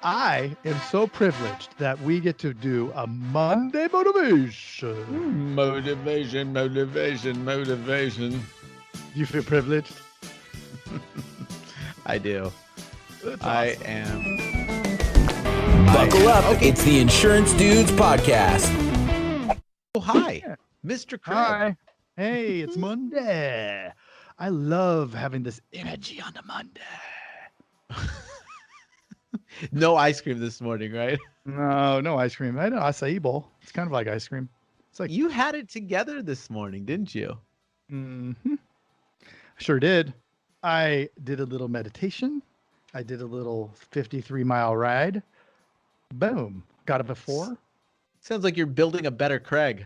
I am so privileged that we get to do a Monday motivation. Motivation. Do you feel privileged? I do. That's I awesome. am. Buckle up. Okay. It's the Insurance Dudes Podcast. Oh, hi, Yeah. Mr. Craig. Hi. Hey, it's Monday. I love having this energy on the Monday. No ice cream this morning, right? No ice cream. I know acai bowl. It's kind of like ice cream. It's like You had it together this morning, didn't you? I sure did. I did a little meditation. I did a little 53-mile ride. Boom. Got up at 4. Sounds like you're building a better Craig.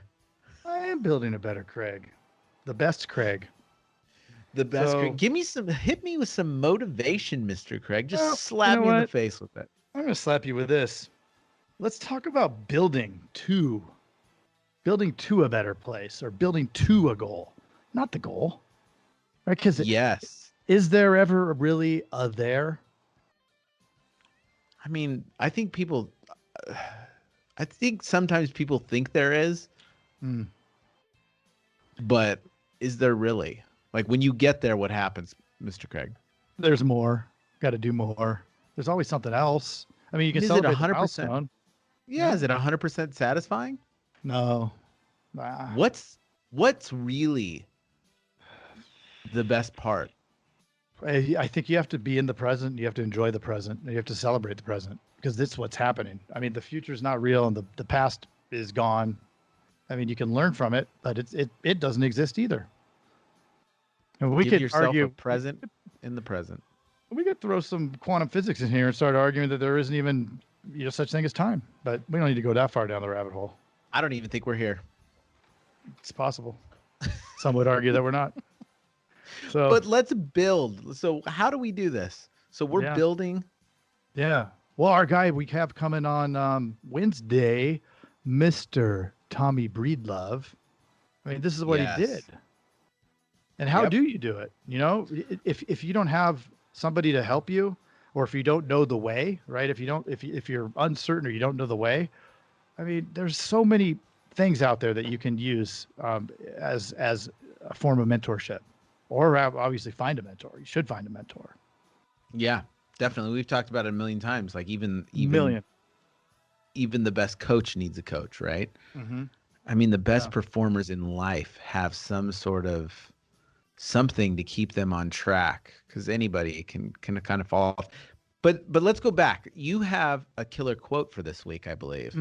I am building a better Craig. The best Craig. The best So- Craig. Hit me with some motivation, Mr. Craig. Just Well, slap you know me in the what? face with it. I'm going to slap you with this. Let's talk about building to a better place, or building to a goal, not the goal. Right? Because Yes. is there ever really a there? I mean, I think sometimes people think there is, but is there really? Like when you get there, what happens, Mr. Craig? There's more. Got to do more. There's always something else. I mean, you can Is it celebrate the 100%? milestone. Yeah. Is it 100% satisfying? No. Nah. What's really the best part? I think you have to be in the present. You have to enjoy the present. You have to celebrate the present because this is what's happening. I mean, the future is not real and the past is gone. I mean, you can learn from it, but it doesn't exist either. And we Give could yourself argue a present in the present. we could throw some quantum physics in here and start arguing that there isn't even such thing as time, but we don't need to go that far down the rabbit hole. I don't even think we're here. It's possible. Some would argue that we're not. So, But let's build. So how do we do this? So we're Yeah. building. yeah. Well, our guy we have coming on Wednesday, Mr. Tommy Breedlove. I mean, this is what Yes. he did. And how Yep. do you do it? You know, if you don't have somebody to help you, or if you don't know the way, right? If you're uncertain or you don't know the way, I mean, there's so many things out there that you can use as a form of mentorship, or obviously find a mentor. You should find a mentor. Yeah, definitely. We've talked about it a million times. Like even Million. even the best coach needs a coach, right? Mm-hmm. I mean, the best Yeah. performers in life have some sort of something to keep them on track, because anybody can kind of fall off. But let's go back. You have a killer quote for this week, I believe.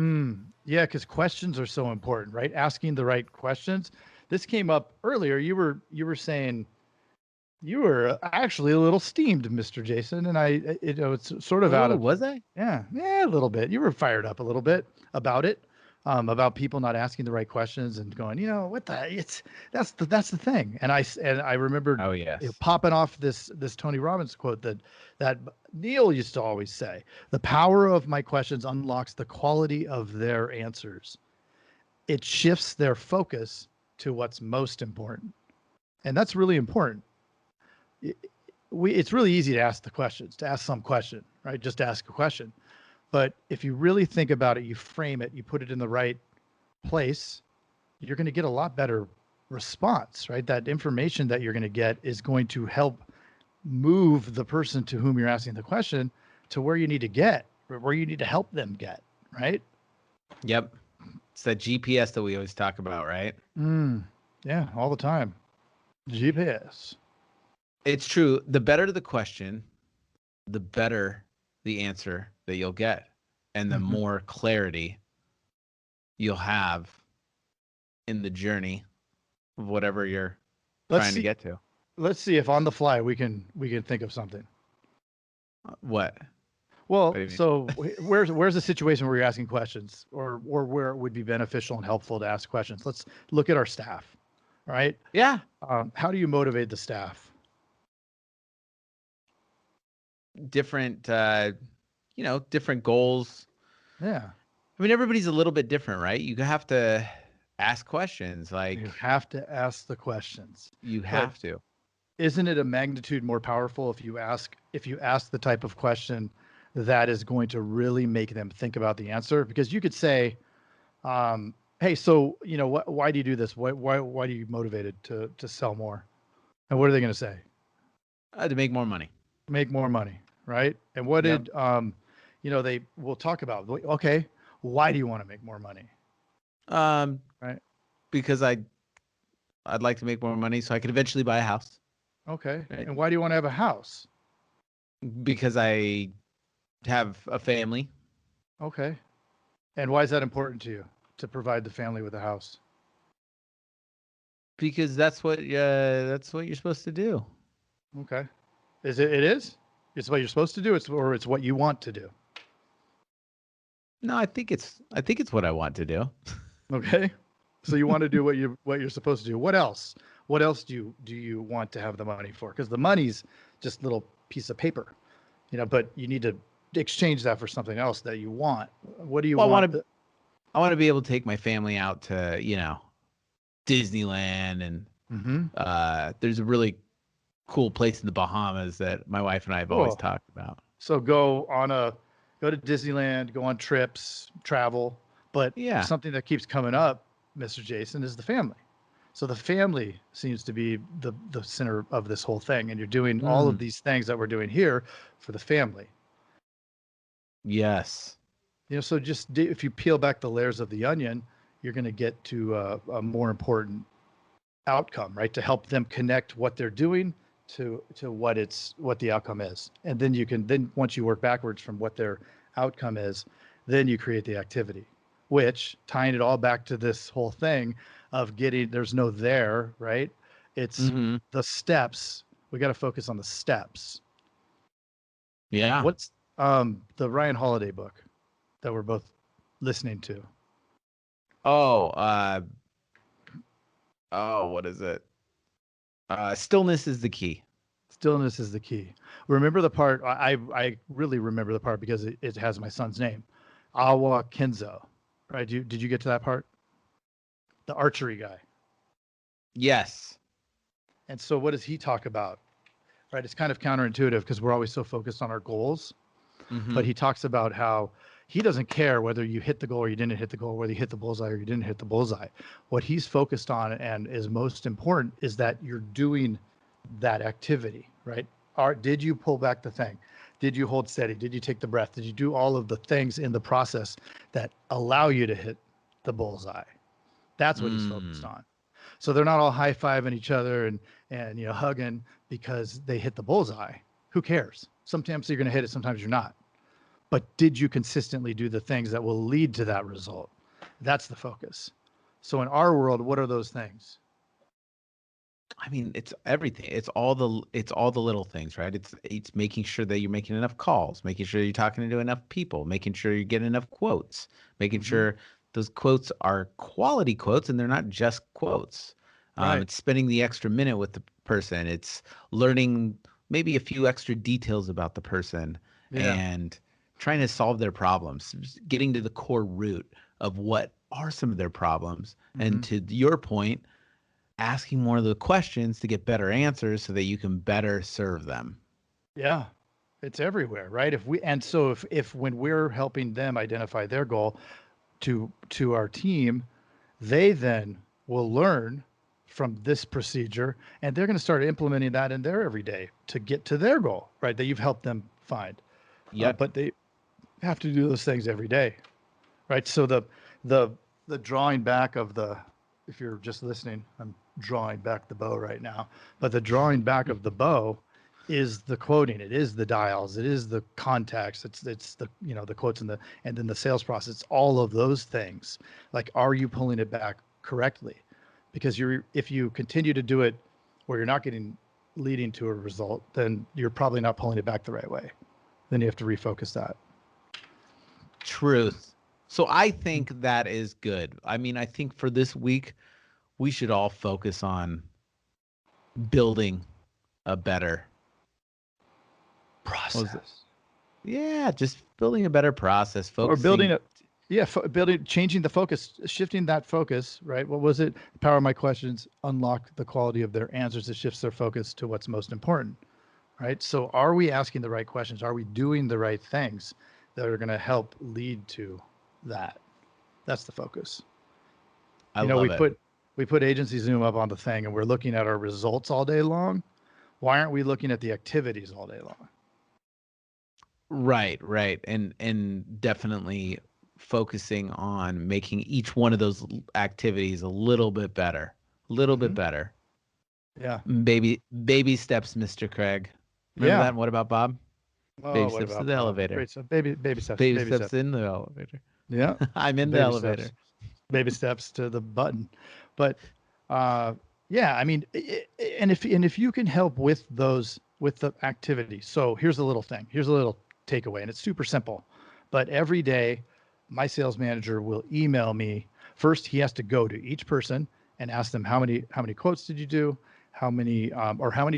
Yeah, because questions are so important, right? Asking the right questions. This came up earlier. You were saying you were actually a little steamed, Mr. Jason, and it's sort of out Oh, of was I? yeah, a little bit. You were fired up a little bit about it, about people not asking the right questions and going, that's the thing. And I remembered Oh, yes. popping off this Tony Robbins quote that Neil used to always say: "The power of my questions unlocks the quality of their answers. It shifts their focus to what's most important," and that's really important. It's really easy to ask some question, right? Just ask a question. But if you really think about it, you frame it, you put it in the right place, you're going to get a lot better response, right? That information that you're going to get is going to help move the person to whom you're asking the question to where you need to get, or where you need to help them get, right? Yep. It's that GPS that we always talk about, right? Yeah, all the time. GPS. It's true. The better the question, the better the answer that you'll get, and the more clarity you'll have in the journey of whatever you're trying to get to. Let's see if on the fly we can think of something. What? Well, What do you mean? so where's a situation where you're asking questions, or where it would be beneficial and helpful to ask questions? Let's look at our staff. All right. Yeah. How do you motivate the staff? Different, different goals. Yeah. I mean, everybody's a little bit different, right? You have to ask questions. Like You have to ask the questions. you have to. Isn't it a magnitude more powerful if you ask the type of question that is going to really make them think about the answer. Because you could say, hey, so, why do you do this? Why are you motivated to sell more? And what are they going to say? To make more money. Make more money, right? And what Yep. did, they will talk about, okay, why do you want to make more money? Right. Because I'd like to make more money so I could eventually buy a house. Okay. Right. And why do you want to have a house? Because I have a family. Okay. And why is that important to you to provide the family with a house? Because that's what you're supposed to do. Okay. It is? It's what you're supposed to do, or it's what you want to do. No, I think it's what I want to do. Okay. So you want to do what you're supposed to do. What else? What else do you want to have the money for? Because the money's just a little piece of paper, but you need to exchange that for something else that you want. What do you want? I want to be able to take my family out to, Disneyland, and there's a really cool place in the Bahamas that my wife and I have always talked about. So go to Disneyland, go on trips, travel, but something that keeps coming up, Mr. Jason, is the family. So the family seems to be the center of this whole thing, and you're doing all of these things that we're doing here for the family. Yes. So just if you peel back the layers of the onion, you're going to get to a more important outcome, right? To help them connect what they're doing to what the outcome is. And then once you work backwards from what their outcome is, then you create the activity, which, tying it all back to this whole thing of there's no there, right? It's the steps. We got to focus on the steps. Yeah. What's the Ryan Holiday book that we're both listening to? What is it? Stillness is the key. Stillness is the key. Remember the part, I really remember the part because it has my son's name. Awa Kenzo, right? Did you get to that part? The archery guy. Yes. And so what does he talk about? Right? It's kind of counterintuitive because we're always so focused on our goals. But he talks about how he doesn't care whether you hit the goal or you didn't hit the goal, whether you hit the bullseye or you didn't hit the bullseye. What he's focused on and is most important is that you're doing that activity, right? Did you pull back the thing? Did you hold steady? Did you take the breath? Did you do all of the things in the process that allow you to hit the bullseye? That's what he's focused on. So they're not all high-fiving each other and hugging because they hit the bullseye. Who cares? Sometimes you're going to hit it, sometimes you're not. But did you consistently do the things that will lead to that result? That's the focus. So in our world, what are those things? I mean, it's everything. It's all the little things, right? It's making sure that you're making enough calls, making sure you're talking to enough people, making sure you're getting enough quotes, making sure those quotes are quality quotes and they're not just quotes. Right. It's spending the extra minute with the person. It's learning maybe a few extra details about the person and trying to solve their problems, getting to the core root of what are some of their problems. And to your point, asking more of the questions to get better answers so that you can better serve them. Yeah, it's everywhere, right? If when we're helping them identify their goal to our team, they then will learn from this procedure and they're going to start implementing that in their everyday to get to their goal, right? That you've helped them find. But they have to do those things every day, right? So the drawing back of if you're just listening, I'm drawing back the bow right now, but the drawing back of the bow is the quoting. It is the dials. It is the contacts. It's the, the quotes and then the sales process. It's all of those things. Like, are you pulling it back correctly? Because if you continue to do it where you're not leading to a result, then you're probably not pulling it back the right way. Then you have to refocus that. Truth. So I think that is good. I mean, I think for this week, we should all focus on building a better process. Yeah, just building a better process. Changing the focus, shifting that focus, right? What was it? The power of my questions unlock the quality of their answers. It shifts their focus to what's most important, right? So are we asking the right questions? Are we doing the right things that are going to help lead to that? That's the focus. I love it. We put Agency Zoom up on the thing and we're looking at our results all day long. Why aren't we looking at the activities all day long? Right. And definitely focusing on making each one of those activities a little bit better. Yeah. Baby steps, Mr. Craig. Remember that? And what about Bob? Oh, Baby what steps to about the Bob? elevator. Great stuff. Baby steps. Baby steps in the elevator. Yeah. I'm in the Baby elevator. steps. Baby steps to the button. But yeah, I mean, and if you can help with those, with the activity. So here's a little thing. Here's a little takeaway, and it's super simple. But every day, my sales manager will email me. First, he has to go to each person and ask them how many quotes did you do, how many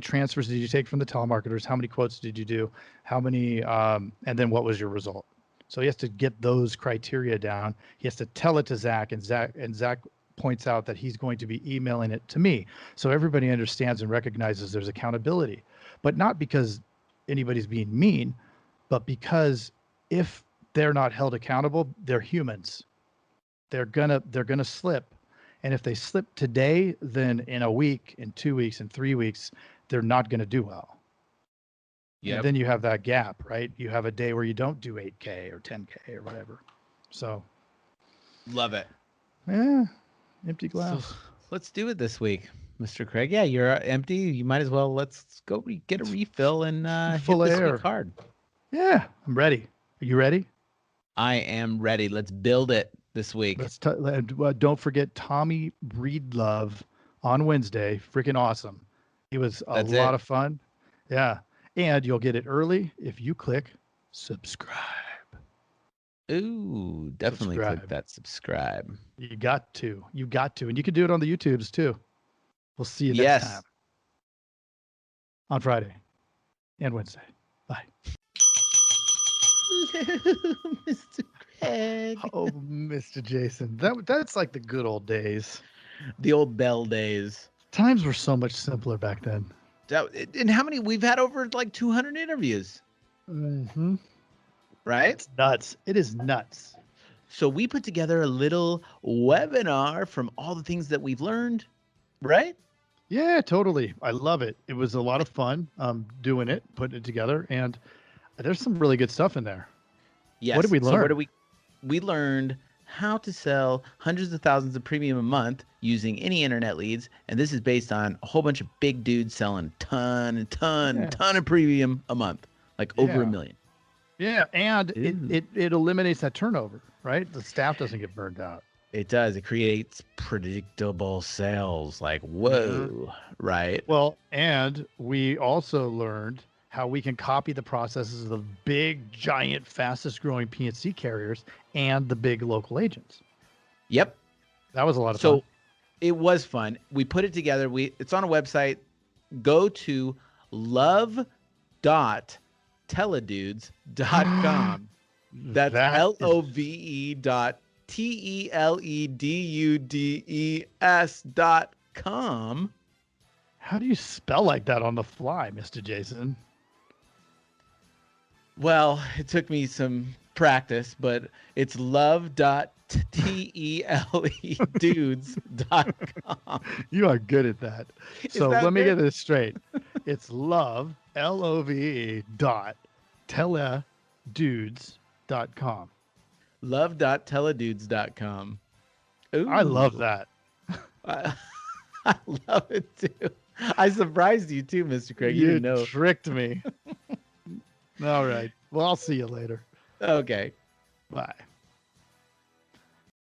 transfers did you take from the telemarketers, how many quotes did you do, how many, and then what was your result. So he has to get those criteria down. He has to tell it to Zach, and Zach points out that he's going to be emailing it to me. So everybody understands and recognizes there's accountability, but not because anybody's being mean, but because if they're not held accountable, they're humans. They're gonna slip. And if they slip today, then in a week, in 2 weeks, in 3 weeks, they're not going to do well. Yeah. And then you have that gap, right? You have a day where you don't do 8K or 10K or whatever. So. Love it. Yeah. Empty glass. So let's do it this week, Mr. Craig. Yeah, you're empty. You might as well, let's go get a refill and full hit this air. week hard. Yeah, I'm ready. Are you ready? I am ready. Let's build it this week. Don't forget Tommy Breedlove on Wednesday. Freaking awesome. He was a lot of fun. Yeah. And you'll get it early if you click subscribe. Ooh, definitely click that subscribe. You got to. And you can do it on the YouTubes too. We'll see you next time. On Friday and Wednesday. Bye. Mr. Craig. Oh, Mr. Jason. That's like the good old days. The old Bell days. Times were so much simpler back then. And how many? We've had over like 200 interviews. Mm-hmm. Right? It's nuts. It is nuts. So we put together a little webinar from all the things that we've learned, right? Yeah, totally. I love it. It was a lot of fun doing it, putting it together, and there's some really good stuff in there. Yes. What did we learn? So we learned how to sell hundreds of thousands of premium a month using any internet leads, and this is based on a whole bunch of big dudes selling ton of premium a month, like over 1 million. Yeah, and it eliminates that turnover, right? The staff doesn't get burned out. It does. It creates predictable sales. Like, whoa, right? Well, and we also learned how we can copy the processes of big, giant, fastest growing P&C carriers and the big local agents. Yep. That was a lot of fun. So it was fun. We put it together. It's on a website. Go to love.teledudes.com. That's love.teledudes.com. How do you spell like that on the fly, Mr. Jason? Well, it took me some practice, but it's love.teledudes.com. You are good at that. So let me get this straight. It's love, L-O-V-E .teledudes.com. Love.teledudes.com. Ooh. I love that. I love it too. I surprised you too, Mr. Craig. You didn't know. Tricked me. All right. Well, I'll see you later. Okay. Bye.